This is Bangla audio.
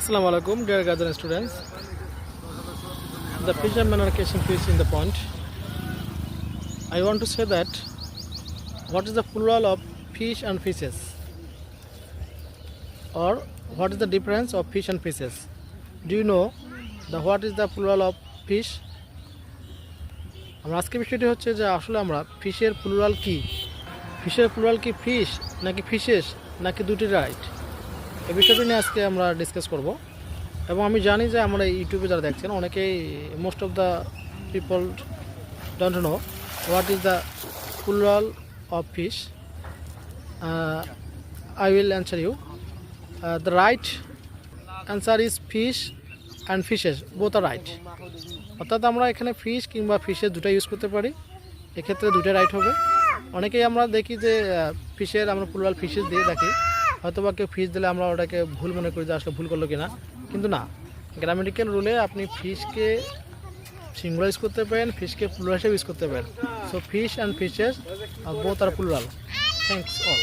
Assalamu alaikum, dear garden students. The fishermen are catching fish in the pond. I want to say that what is the plural of fish and fishes? Or what is the difference of fish and fishes? Do you know what is the plural of fish? আমরা আজকে বিষয়টি হচ্ছে যে আসলে আমরা ফিশের প্লুরাল কি, ফিশের প্লুরাল কি ফিশ নাকি ফিশেস নাকি দুটি রাইট, এই বিষয়টি নিয়ে আজকে আমরা ডিসকাস করব। এবং আমি জানি যে আমরা ইউটিউবে যারা দেখছেন অনেকেই most of the people don't know what is the plural of fish. I will answer you. The right answer is fish and fishes, both are right. অর্থাৎ আমরা এখানে ফিশ কিংবা ফিশের দুটো ইউজ করতে পারি, এক্ষেত্রে দুটো রাইট হবে। অনেকেই আমরা দেখি যে ফিশের আমরা প্লুরাল ফিশেস দিয়ে দেখি, হয়তো বা কেউ ফিশ দিলে আমরা ওটাকে ভুল মনে করি যে আসলে ভুল করলো কিনা, কিন্তু না, গ্রামাটিক্যাল রুলে আপনি ফিশকে সিঙ্গুলার ইউজ করতে পারেন, ফিশকে প্লুরাল হিসেবে ইউজ করতে পারেন। So fish and fishes both are plural. Thanks all.